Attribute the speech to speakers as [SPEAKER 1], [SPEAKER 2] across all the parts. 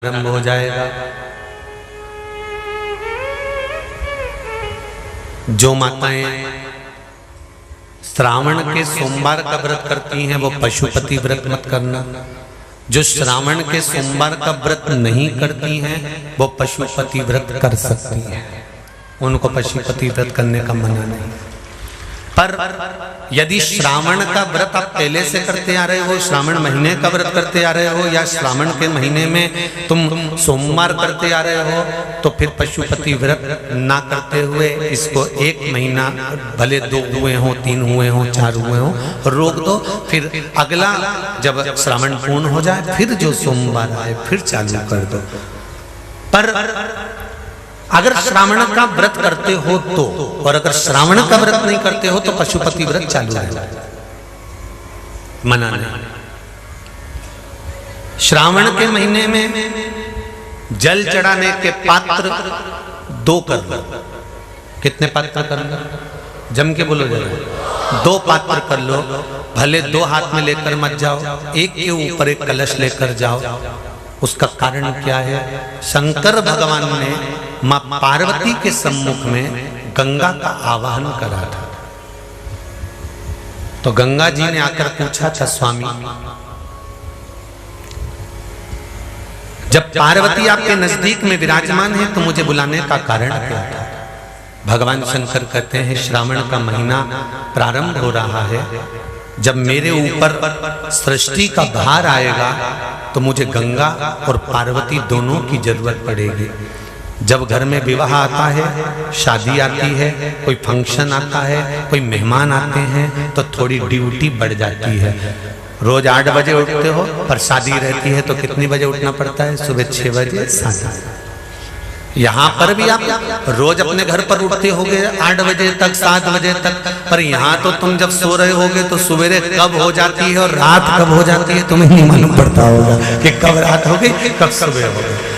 [SPEAKER 1] आरंभ हो जाएगा। जो माताएं श्रावण के सोमवार का व्रत करती हैं वो पशुपति व्रत मत करना। जो श्रावण के सोमवार का व्रत नहीं करती हैं वो पशुपति व्रत कर सकती हैं, उनको पशुपति व्रत करने का मना नहीं। पर यदि श्रावण का व्रत आप पहले से करते आ रहे हो, श्रावण महीने का व्रत करते आ रहे हो, या श्रावण के महीने में तुम सोमवार करते आ रहे हो, तो फिर पशुपति व्रत ना करते हुए इसको एक महीना, भले 2 हुए हो, 3 हुए हो, 4 हुए हो, रोक दो। फिर अगला जब श्रावण पूर्ण हो जाए फिर जो सोमवार आए फिर चालू कर दो। पर अगर श्रावण का व्रत करते हो तो, और अगर श्रावण का व्रत नहीं करते हो तो पशुपति व्रत चालू है, मना नहीं। श्रावण के महीने में जल चढ़ाने के पात्र 2 कर लो। कितने पात्र कर लो? जम के बोलो जरा। 2 पात्र कर लो, भले 2 हाथ में लेकर मत जाओ, एक के ऊपर एक कलश लेकर जाओ। उसका कारण क्या है? शंकर भगवान ने मां पार्वती के सम्मुख में गंगा का आवाहन करा था। तो गंगा जी ने आकर पूछा था, स्वामी जब पार्वती आपके नजदीक में विराजमान है तो मुझे बुलाने का कारण क्या था? भगवान शंकर कहते हैं, श्रावण का महीना प्रारंभ हो रहा है, जब मेरे ऊपर सृष्टि का भार आएगा तो मुझे गंगा और पार्वती दोनों की जरूरत पड़ेगी। जब घर में विवाह आता है, शादी आती है, कोई फंक्शन आता है, कोई मेहमान आते हैं, तो थोड़ी ड्यूटी बढ़ जाती है। रोज 8 बजे उठते हो, पर शादी रहती है तो कितनी बजे उठना पड़ता है? सुबह 6 बजे 7। यहाँ पर भी आप रोज अपने घर पर उठते होगे 8 बजे तक, 7 बजे तक, पर यहाँ तो तुम जब सो रहे होगे तो सवेरे कब हो जाती है और रात कब हो जाती है तुम्हें नहीं मालूम पड़ता होगा कि कब रात हो गई कब सुबह हो गई।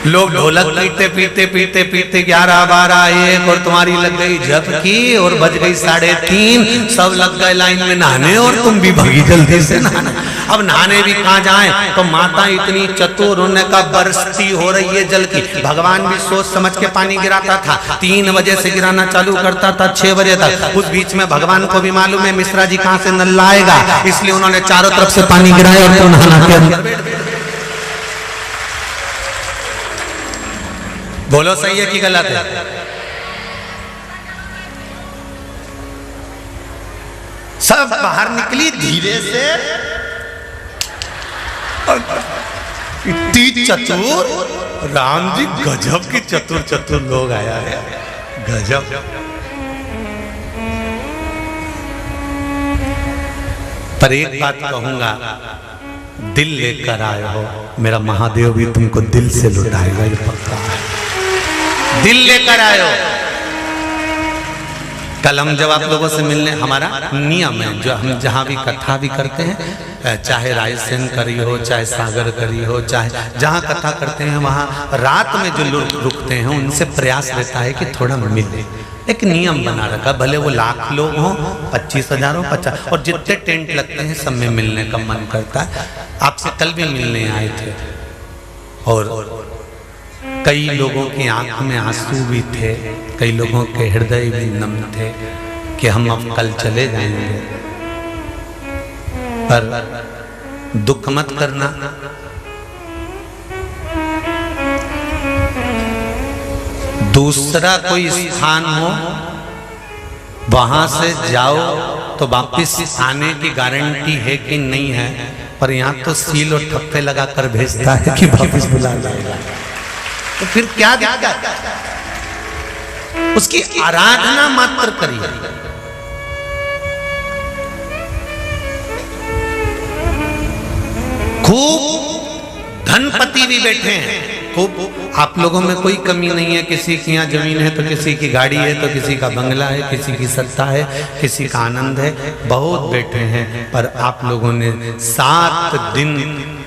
[SPEAKER 1] लोग ढोलक पीटते पीटते पीटते पीटते 11, 12, 1 और तुम्हारी लग गई झपकी और बज गई 3:30, सब लग गए लाइन में नहाने और तुम भी भागी जल्दी से नहाने। अब नहाने भी कहाँ जाएं? तो माता इतनी चतुर, उनका बरसती हो रही है जल की। भगवान भी सोच समझ के पानी गिराता था, 3 बजे से गिराना चालू करता था 6 बजे तक। उस बीच में भगवान को भी मालूम है मिश्रा जी कहाँ से नल लाएगा, इसलिए उन्होंने चारों तरफ से पानी गिराया और तो नहाना के अंदर। बोलो सही है कि गलत है? सब बाहर निकली धीरे से, इतनी चतुर, राम जी गजब की चतुर लोग आया है, गजब। पर एक बात कहूंगा, दिल लेकर आए हो, मेरा महादेव भी तुमको दिल से लुटाएगा, ये पक्का है। दिल लेकर आए हो। कल हम जब आप लोगों से मिलने, हमारा नियम है, जो हम जहाँ भी कथा भी करते हैं, चाहे रायसेन करी हो, चाहे सागर करी हो, चाहे जहाँ कथा करते हैं, वहाँ रात में जो लोग रुकते हैं उनसे प्रयास रहता है कि थोड़ा मिले। एक नियम बना रखा, भले वो 1,00,000 लोग हों, 25,000 हो, 50, और जितने टेंट लगते हैं सब में मिलने का मन करता है। आपसे कल भी मिलने आए थे और कई लोगों की आंख में आंसू भी थे, कई लोगों के हृदय भी नम थे कि हम अब कल चले जाएंगे। पर दुख मत करना, दूसरा कोई स्थान हो वहां से जाओ तो वापिस आने की गारंटी है कि नहीं है, पर यहाँ तो सील और ठप्पे लगाकर भेजता है कि वापिस बुला लाएगा। तो फिर क्या दिक्कत? उसकी आराधना मात्र करिए। खूब धनपति भी बैठे हैं, खूब, आप लोगों में कोई कमी नहीं है। किसी की यहाँ जमीन है तो किसी की गाड़ी है, तो किसी का बंगला है, किसी की सत्ता है, किसी का आनंद है, बहुत बैठे हैं। पर आप लोगों ने 7 दिन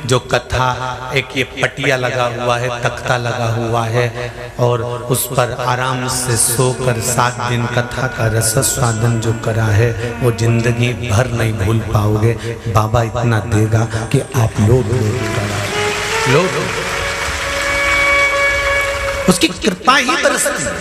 [SPEAKER 1] जो कथा, एक ये पटिया लगा हुआ है, तख्ता लगा हुआ है, और उस पर आराम से सोकर 7 दिन कथा का रस स्वादन जो करा है वो जिंदगी भर नहीं भूल पाओगे। बाबा इतना देगा कि आप लोग उसकी कृपा ही बरसती है।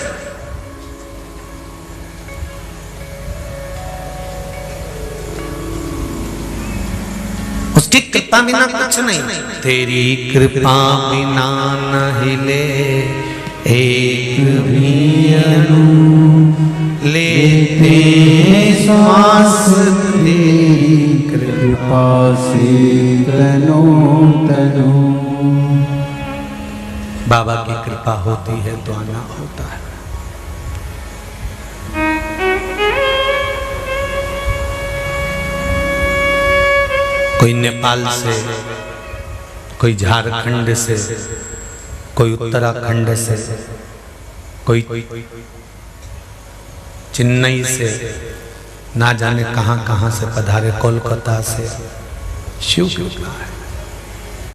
[SPEAKER 1] उसकी कृपा बिना कुछ नहीं। तेरी कृपा बिना न हिले एक भी अणु, लेते श्वास तेरी
[SPEAKER 2] कृपा से तनो तनो।
[SPEAKER 1] बाबा की कृपा होती है तो आना होता है। कोई नेपाल से, कोई झारखंड से, कोई उत्तराखंड से, कोई चेन्नई से, ना जाने कहां कहां से पधारे, कोलकाता से। शिव की कृपा है।